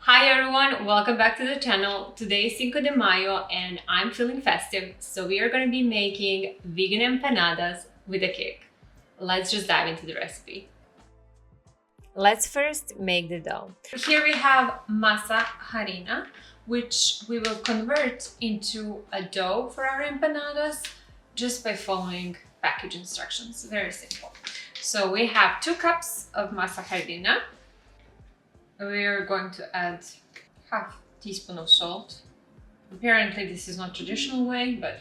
Hi everyone, welcome back to the channel. Today is Cinco de Mayo and I'm feeling festive, so we are going to be making vegan empanadas with a cake. Let's just dive into the recipe. Let's first make the dough. Here we have masa harina, which we will convert into a dough for our empanadas just by following package instructions. Very simple. So we have 2 cups of masa harina. We are going to add half teaspoon of salt. Apparently this is not traditional way, but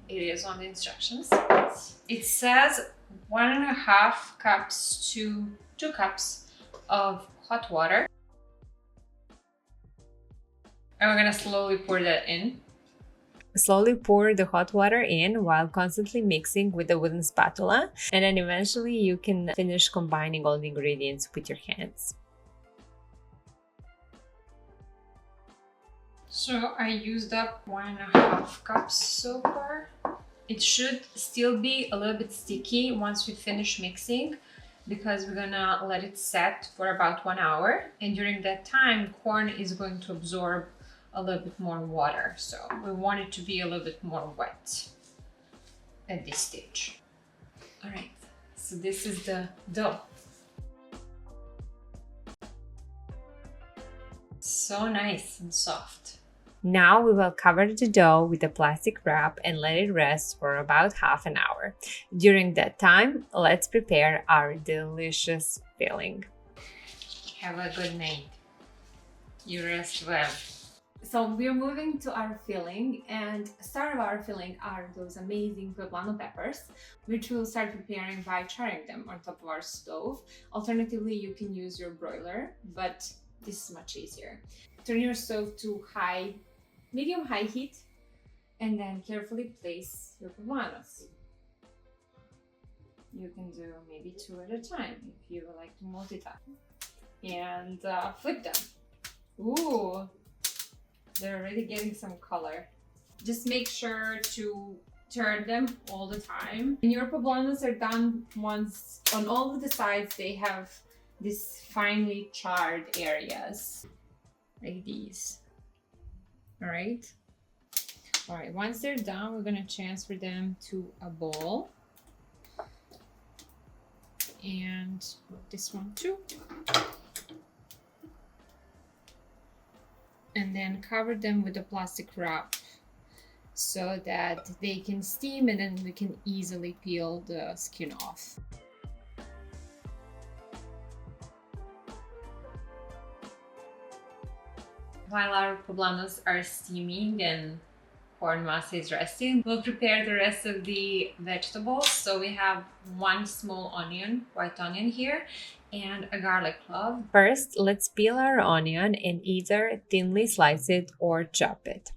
it is on the instructions. It says 1.5 cups to 2 cups of hot water. And we're gonna slowly pour that in. Slowly pour the hot water in while constantly mixing with a wooden spatula, and then eventually you can finish combining all the ingredients with your hands. So I used up 1.5 cups so far. It should still be a little bit sticky once we finish mixing, because we're gonna let it set for about 1 hour, and during that time corn is going to absorb a little bit more water, so we want it to be a little bit more wet at this stage. All right, so this is the dough. So nice and soft. Now we will cover the dough with a plastic wrap and let it rest for about half an hour. During that time, let's prepare our delicious filling. Have a good night. You rest well. So we're moving to our filling, and start of our filling are those amazing poblano peppers, which we'll start preparing by charring them on top of our stove. Alternatively, you can use your broiler, but this is much easier. Turn your stove to medium-high heat, and then carefully place your poblanos. You can do maybe 2 at a time if you would like to multitask. And flip them. Ooh, they're already getting some color. Just make sure to turn them all the time. When your poblanos are done, once on all of the sides they have these finely charred areas like these. All right, once they're done, we're gonna transfer them to a bowl, and this one too, and then cover them with a plastic wrap so that they can steam, and then we can easily peel the skin off. While our poblanos are steaming and corn masa is resting, we'll prepare the rest of the vegetables. So we have 1 small onion, white onion here, and a garlic clove. First, let's peel our onion and either thinly slice it or chop it.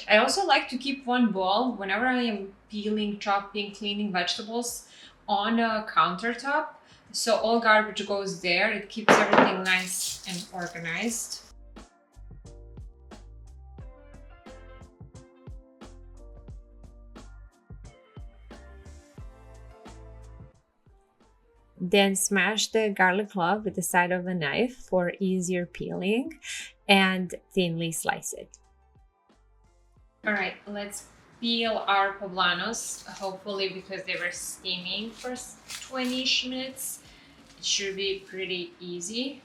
I also like to keep one bowl whenever I am peeling, chopping, cleaning vegetables on a countertop. So all garbage goes there. It keeps everything nice and organized. Then smash the garlic clove with the side of a knife for easier peeling, and thinly slice it. All right, let's peel our poblanos, hopefully because they were steaming for 20-ish minutes. It should be pretty easy.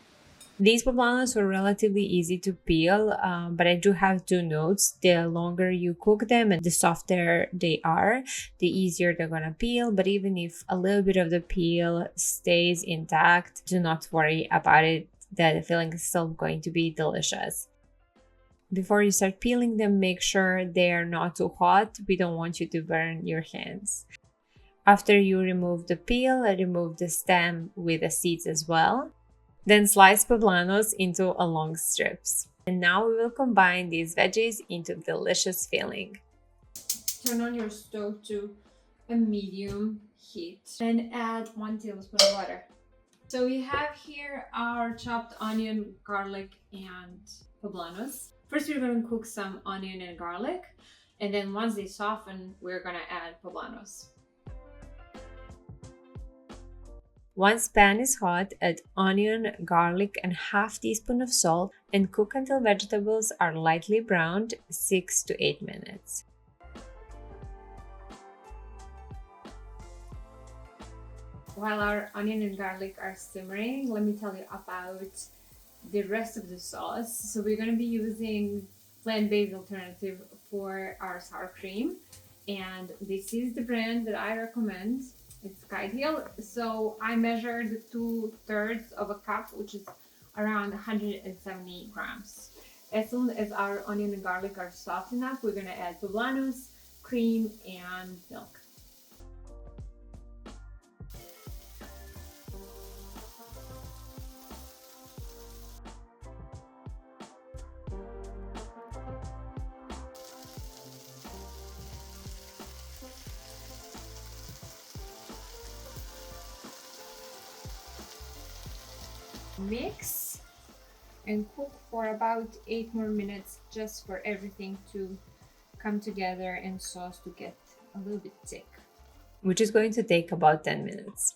These poblanos were relatively easy to peel, but I do have 2 notes. The longer you cook them and the softer they are, the easier they're gonna peel. But even if a little bit of the peel stays intact, do not worry about it. The filling is still going to be delicious. Before you start peeling them, make sure they are not too hot. We don't want you to burn your hands. After you remove the peel, remove the stem with the seeds as well. Then slice poblanos into long strips. And now we will combine these veggies into delicious filling. Turn on your stove to a medium heat and add 1 tablespoon of water. So we have here our chopped onion, garlic, and poblanos. First, we're going to cook some onion and garlic, and then once they soften, we're going to add poblanos. Once pan is hot, add onion, garlic, and half teaspoon of salt and cook until vegetables are lightly browned 6 to 8 minutes. While our onion and garlic are simmering, let me tell you about the rest of the sauce. So we're going to be using plant-based alternative for our sour cream, and this is the brand that I recommend. It's Hill. So I measured 2/3 of a cup, which is around 170 grams. As soon as our onion and garlic are soft enough, we're going to add poblanos, cream, and milk. Mix and cook for about 8 more minutes, just for everything to come together and sauce to get a little bit thick, which is going to take about 10 minutes.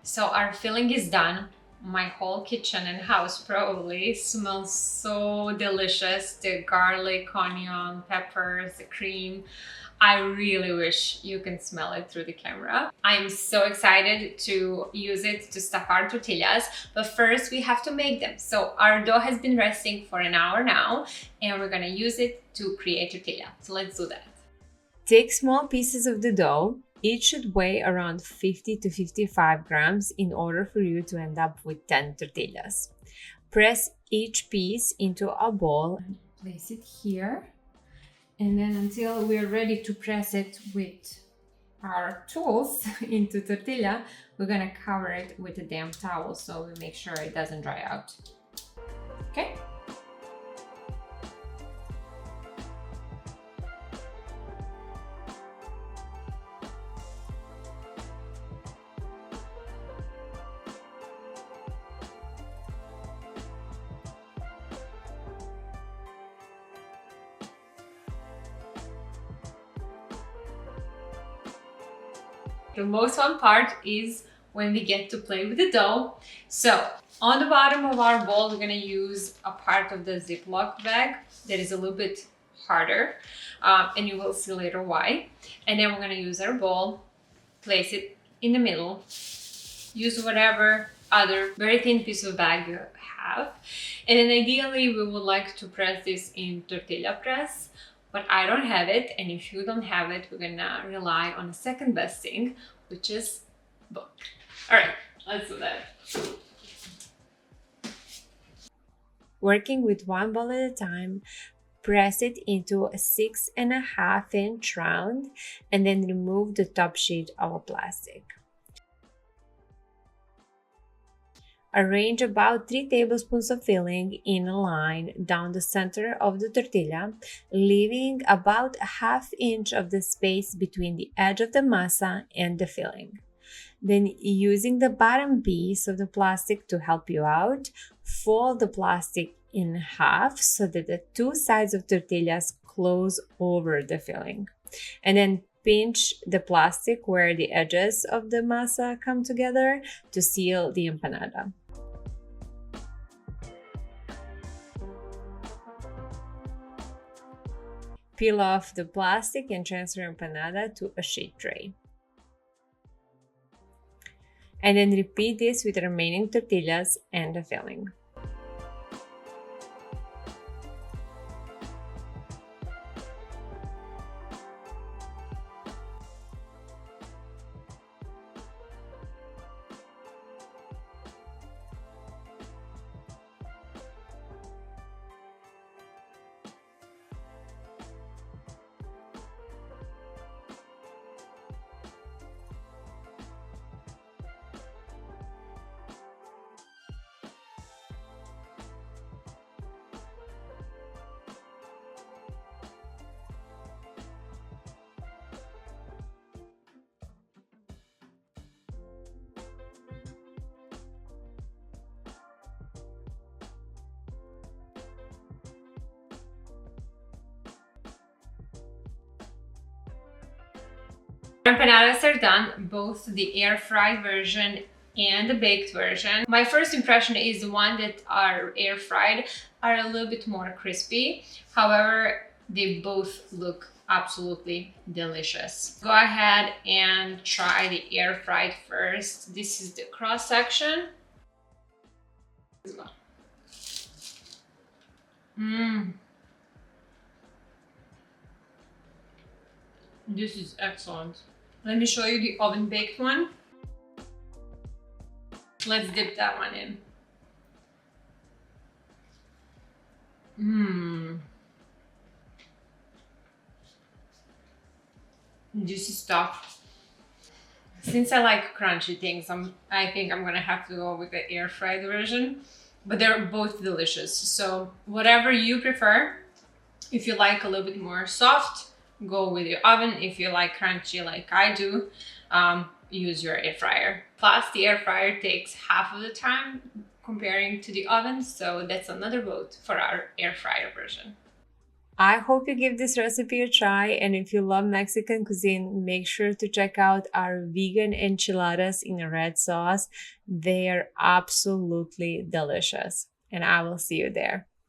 So our filling is done. My whole kitchen and house probably smells so delicious. The garlic, onion, peppers, the cream. I really wish you can smell it through the camera. I'm so excited to use it to stuff our tortillas, but first we have to make them. So our dough has been resting for an hour now, and we're gonna use it to create tortilla. So let's do that. Take small pieces of the dough. Each should weigh around 50 to 55 grams in order for you to end up with 10 tortillas. Press each piece into a bowl. Place it here. And then until we're ready to press it with our tools into tortilla, we're gonna cover it with a damp towel so we make sure it doesn't dry out. Okay? The most fun part is when we get to play with the dough. So on the bottom of our bowl, we're gonna use a part of the Ziploc bag that is a little bit harder, and you will see later why. And then we're gonna use our bowl, place it in the middle, use whatever other very thin piece of bag you have. And then ideally, we would like to press this in tortilla press, but I don't have it, and if you don't have it, we're gonna rely on the second best thing, which is book. All right, let's do that. Working with one ball at a time, press it into a 6.5-inch round, and then remove the top sheet of a plastic. Arrange about 3 tablespoons of filling in a line down the center of the tortilla, leaving about a 1/2 inch of the space between the edge of the masa and the filling. Then, using the bottom piece of the plastic to help you out, fold the plastic in half so that the two sides of tortillas close over the filling. And then pinch the plastic where the edges of the masa come together to seal the empanada. Peel off the plastic and transfer empanada to a sheet tray. And then repeat this with the remaining tortillas and the filling. Empanadas are done, both the air fried version and the baked version. My first impression is the one that are air fried are a little bit more crispy. However, they both look absolutely delicious. Go ahead and try the air fried first. This is the cross section. This is excellent. Let me show you the oven baked one. Let's dip that one in. Juicy stuff. Since I like crunchy things, I think I'm gonna have to go with the air fried version, but they're both delicious. So whatever you prefer, if you like a little bit more soft, go with your oven. If you like crunchy like I do, use your air fryer. Plus the air fryer takes half of the time comparing to the oven, so that's another vote for our air fryer version. I hope you give this recipe a try, and if you love Mexican cuisine, make sure to check out our vegan enchiladas in a red sauce. They are absolutely delicious, and I will see you there.